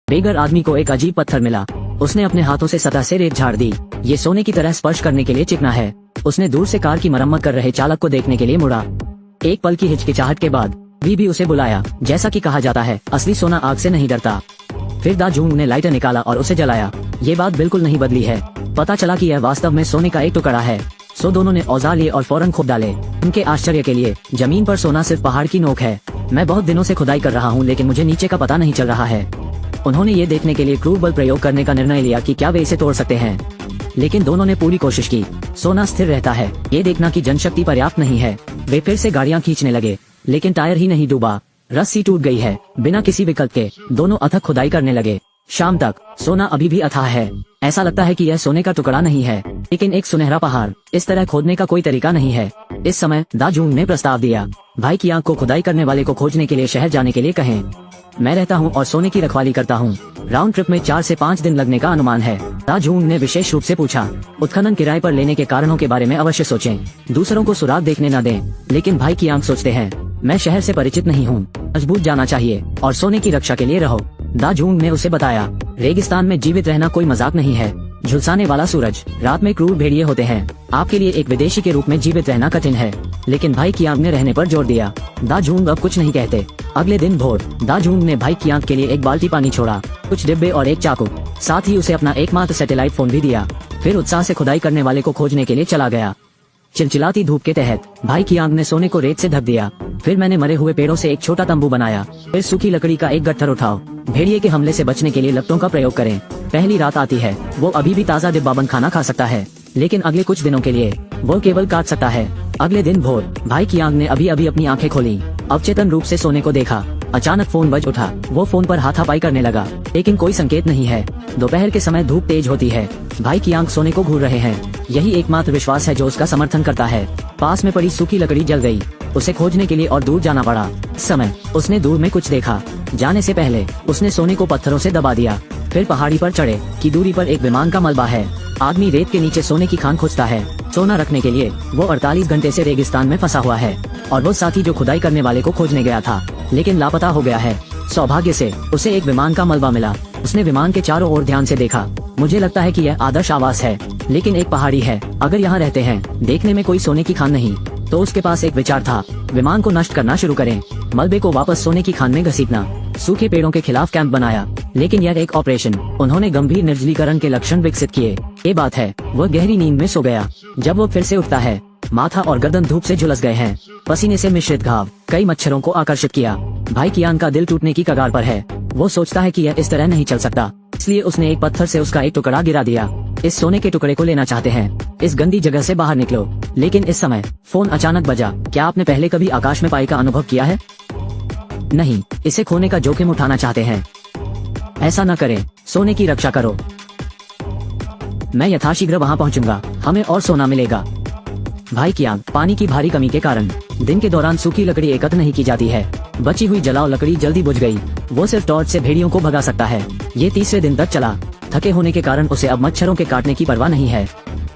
बेगर आदमी को एक अजीब पत्थर मिला। उसने अपने हाथों से सतह से रेत झाड़ दी। ये सोने की तरह स्पर्श करने के लिए चिकना है। उसने दूर से कार की मरम्मत कर रहे चालक को देखने के लिए मुड़ा। एक पल की हिचकिचाहट के बाद भी उसे बुलाया। जैसा कि कहा जाता है, असली सोना आग से नहीं डरता। फिर दा जूंग ने लाइटर निकाला और उसे जलाया। ये बात बिल्कुल नहीं बदली है। पता चला कि यह वास्तव में सोने का एक टुकड़ा है। सो दोनों ने औजार लिए और फौरन खोद डाले। उनके आश्चर्य के लिए जमीन पर सोना सिर्फ पहाड़ की नोक है। मैं बहुत दिनों से खुदाई कर रहा हूँ, लेकिन मुझे नीचे का पता नहीं चल रहा है। उन्होंने ये देखने के लिए क्रूर बल प्रयोग करने का निर्णय लिया कि क्या वे इसे तोड़ सकते हैं, लेकिन दोनों ने पूरी कोशिश की। सोना स्थिर रहता है। ये देखना कि जनशक्ति पर्याप्त नहीं है, वे फिर से गाड़ियां खींचने लगे, लेकिन टायर ही नहीं डूबा। रस्सी टूट गई है। बिना किसी विकल्प के दोनों अथक खुदाई करने लगे। शाम तक सोना अभी भी अथाह है। ऐसा लगता है कि यह सोने का टुकड़ा नहीं है, लेकिन एक सुनहरा पहाड़। इस तरह खोदने का कोई तरीका नहीं है। इस समय दा जूंग ने प्रस्ताव दिया, भाई की आंख को खुदाई करने वाले को खोजने के लिए शहर जाने के लिए कहें। मैं रहता हूँ और सोने की रखवाली करता हूँ। राउंड ट्रिप में 4 से 5 दिन लगने का अनुमान है। दा जूंग ने विशेष रूप से पूछा। उत्खनन किराए पर लेने के कारणों के बारे में अवश्य सोचें। दूसरों को सुराग देखने न दें, लेकिन भाई की आंख सोचते हैं। मैं शहर से परिचित नहीं हूँ, मजबूत जाना चाहिए और सोने की रक्षा के लिए रहो। दा जूंग ने उसे बताया, रेगिस्तान में जीवित रहना कोई मजाक नहीं है। झुलसाने वाला सूरज, रात में क्रूर भेड़िए होते हैं। आपके लिए एक विदेशी के रूप में जीवित रहना कठिन है, लेकिन भाई की आंख ने रहने पर जोर दिया। दा जूंग अब कुछ नहीं कहते। अगले दिन भोर दा जूंग ने भाई की आंख के लिए एक बाल्टी पानी छोड़ा, कुछ डिब्बे और एक चाकू। साथ ही उसे अपना एकमात्र सैटेलाइट फोन भी दिया। फिर उत्साह से खुदाई करने वाले को खोजने के लिए चला गया। चिलचिलाती धूप के तहत भाई की आंख ने सोने को रेत से ढक दिया। फिर मैंने मरे हुए पेड़ों से एक छोटा तंबू बनाया। फिर सूखी लकड़ी का एक गट्ठर उठाओ। भेड़िए के हमले से बचने के लिए लपटों का प्रयोग करें। पहली रात आती है, वो अभी भी ताज़ा डिब्बाबंद खाना खा सकता है, लेकिन अगले कुछ दिनों के लिए वो केवल काट सकता है। अगले दिन भोर भाई की आंख ने अभी अभी अपनी आंखें खोली, अवचेतन रूप से सोने को देखा। अचानक फोन बज उठा। वो फोन पर हाथापाई करने लगा, लेकिन कोई संकेत नहीं है। दोपहर के समय धूप तेज होती है। भाई की आंख सोने को घूर रहे हैं। यही एकमात्र विश्वास है जो उसका समर्थन करता है। पास में पड़ी सूखी लकड़ी जल गई। उसे खोजने के लिए और दूर जाना पड़ा। इस समय उसने दूर में कुछ देखा। जाने से पहले उसने सोने को पत्थरों से दबा दिया। फिर पहाड़ी पर चढ़े की दूरी पर एक विमान का मलबा है। आदमी रेत के नीचे सोने की खान खोजता है। सोना रखने के लिए वो 48 घंटे से रेगिस्तान में फंसा हुआ है, और वो साथी जो खुदाई करने वाले को खोजने गया था, लेकिन लापता हो गया है। सौभाग्य से उसे एक विमान का मलबा मिला। उसने विमान के चारों ओर ध्यान से देखा। मुझे लगता है कि यह आदर्श आवास है, लेकिन एक पहाड़ी है। अगर यहाँ रहते हैं, देखने में कोई सोने की खान नहीं, तो उसके पास एक विचार था, विमान को नष्ट करना शुरू करें, मलबे को वापस सोने की खान में घसीटना। सूखे पेड़ों के खिलाफ कैंप बनाया, लेकिन यह एक ऑपरेशन। उन्होंने गंभीर निर्जलीकरण के लक्षण विकसित किए। ये बात है, वह गहरी नींद में सो गया। जब वो फिर से उठता है, माथा और गर्दन धूप से झुलस गए हैं। पसीने से मिश्रित घाव कई मच्छरों को आकर्षित किया। भाई की आंख का दिल टूटने की कगार पर है। वो सोचता है कि यह इस तरह नहीं चल सकता, इसलिए उसने एक पत्थर से उसका एक टुकड़ा गिरा दिया। इस सोने के टुकड़े को लेना चाहते हैं, इस गंदी जगह से बाहर निकलो। लेकिन इस समय फोन अचानक बजा। क्या आपने पहले कभी आकाश में पाई का अनुभव किया है? नहीं, इसे खोने का जोखिम उठाना चाहते हैं? ऐसा न करें, सोने की रक्षा करो। मैं यथाशीघ्र वहाँ पहुँचूंगा, हमें और सोना मिलेगा। भाई की आंख, पानी की भारी कमी के कारण दिन के दौरान सूखी लकड़ी एकत्र नहीं की जाती है। बची हुई जलाओ लकड़ी जल्दी बुझ गई। वो सिर्फ टॉर्च से भेड़ियों को भगा सकता है। ये तीसरे दिन तक चला। थके होने के कारण उसे अब मच्छरों के काटने की परवाह नहीं है।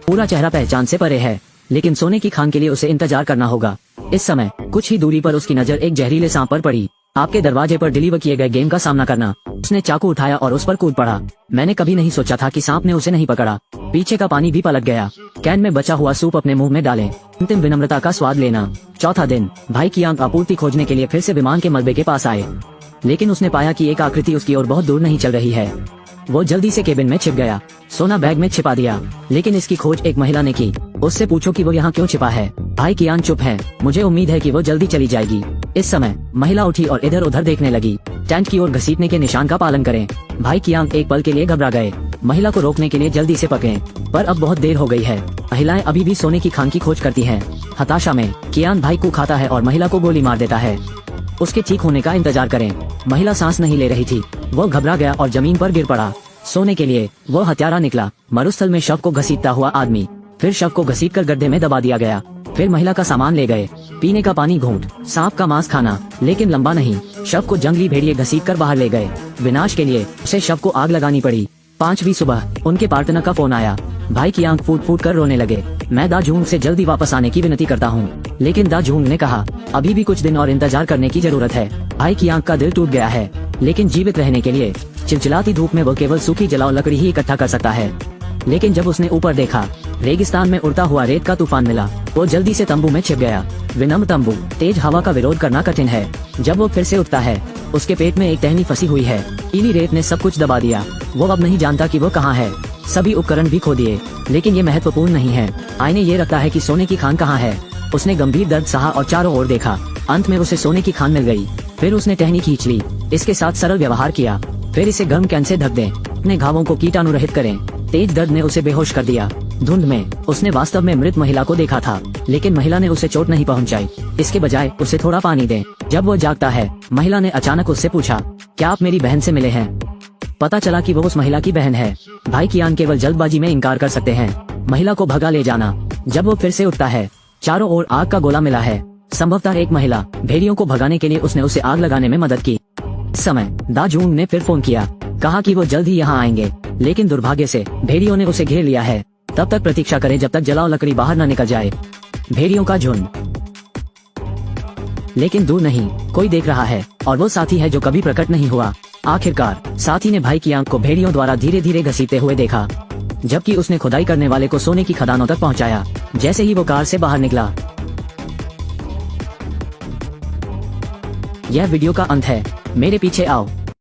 पूरा चेहरा पहचान से परे है, लेकिन सोने की खान के लिए उसे इंतजार करना होगा। इस समय कुछ ही दूरी पर उसकी नजर एक जहरीले सांप पर पड़ी। आपके दरवाजे पर डिलीवर किए गए गेम का सामना करना। उसने चाकू उठाया और उस पर कूद पड़ा। मैंने कभी नहीं सोचा था कि सांप ने उसे नहीं पकड़ा। पीछे का पानी भी पलट गया। कैन में बचा हुआ सूप अपने मुंह में डालें। अंतिम विनम्रता का स्वाद लेना। चौथा दिन भाई की आंख आपूर्ति खोजने के लिए फिर से विमान के मलबे के पास आए, लेकिन उसने पाया कि एक आकृति उसकी ओर बहुत दूर नहीं चल रही है। वो जल्दी से केबिन में छिप गया। सोना बैग में छिपा दिया, लेकिन इसकी खोज एक महिला ने की। उससे पूछो कि वो यहाँ क्यों छिपा है। भाई की आंख चुप है। मुझे उम्मीद है कि वो जल्दी चली जाएगी। इस समय महिला उठी और इधर उधर देखने लगी। टेंट की ओर घसीटने के निशान का पालन करें। भाई की आंख एक पल के लिए घबरा गए। महिला को रोकने के लिए जल्दी से पकड़ें, पर अब बहुत देर हो गई है। महिलाएं अभी भी सोने की खान की खोज करती हैं। हताशा में कियान भाई को खाता है और महिला को गोली मार देता है। उसके ठीक होने का इंतजार करें। महिला सांस नहीं ले रही थी। वो घबरा गया और जमीन पर गिर पड़ा। सोने के लिए वो हत्यारा निकला। मरुस्थल में शव को घसीटता हुआ आदमी। फिर शव को घसीटकर गड्ढे में दबा दिया गया। फिर महिला का सामान ले गए। पीने का पानी घूंट, सांप का मांस खाना, लेकिन लंबा नहीं। शव को जंगली भेड़िए घसीटकर बाहर ले गए। विनाश के लिए उसे शव को आग लगानी पड़ी। 5वीं सुबह उनके पार्टनर का फोन आया। भाई की आंख फूट फूट कर रोने लगे। मैं दा जूंग से जल्दी वापस आने की विनती करता हूँ, लेकिन दा जूंग ने कहा अभी भी कुछ दिन और इंतजार करने की जरूरत है। भाई की आंख का दिल टूट गया है, लेकिन जीवित रहने के लिए चिलचिलाती धूप में वो केवल सूखी जलाओ लकड़ी ही इकट्ठा कर सकता है। लेकिन जब उसने ऊपर देखा, रेगिस्तान में उड़ता हुआ रेत का तूफान मिला। वो जल्दी से तंबू में छिप गया। विनम्र तंबू, तेज हवा का विरोध करना कठिन है। जब वो फिर से उठता है, उसके पेट में एक टहनी फंसी हुई है। पीली रेत ने सब कुछ दबा दिया। वो अब नहीं जानता कि वो कहाँ है। सभी उपकरण भी खो दिए, लेकिन ये महत्वपूर्ण नहीं है। आईने ये रखता है कि सोने की खान कहाँ है। उसने गंभीर दर्द सहा और चारों ओर देखा। अंत में उसे सोने की खान मिल गई। फिर उसने टहनी खींच ली। इसके साथ सरल व्यवहार किया। फिर इसे गर्म कैन से ढक दें। अपने घावों को कीटाणु रहित करें। तेज दर्द ने उसे बेहोश कर दिया। धुंध में उसने वास्तव में मृत महिला को देखा था, लेकिन महिला ने उसे चोट नहीं पहुंचाई। इसके बजाय उसे थोड़ा पानी दें। जब वो जागता है, महिला ने अचानक उससे पूछा, क्या आप मेरी बहन से मिले हैं? पता चला कि वो उस महिला की बहन है। भाई कियान केवल जल्दबाजी में इनकार कर सकते हैं। महिला को भगा ले जाना। जब वो फिर से उठता है, चारों ओर आग का गोला मिला है। संभवतः एक महिला। भेड़ियों को भगाने के लिए उसने उसे आग लगाने में मदद की। इस समय दा जूंग ने फिर फोन किया, कहा कि वो जल्द ही यहाँ आएंगे, लेकिन दुर्भाग्य से भेड़ियों ने उसे घेर लिया है। तब तक प्रतीक्षा करें जब तक जलाओ लकड़ी बाहर न निकल जाए। भेड़ियों का झुंड, लेकिन दूर नहीं, कोई देख रहा है, और वो साथी है जो कभी प्रकट नहीं हुआ। आखिरकार साथी ने भाई की आंख को भेड़ियों द्वारा धीरे धीरे घसीटते हुए देखा, जबकि उसने खुदाई करने वाले को सोने की खदानों तक पहुंचाया। जैसे ही वो कार से बाहर निकला, यह वीडियो का अंत है। मेरे पीछे आओ।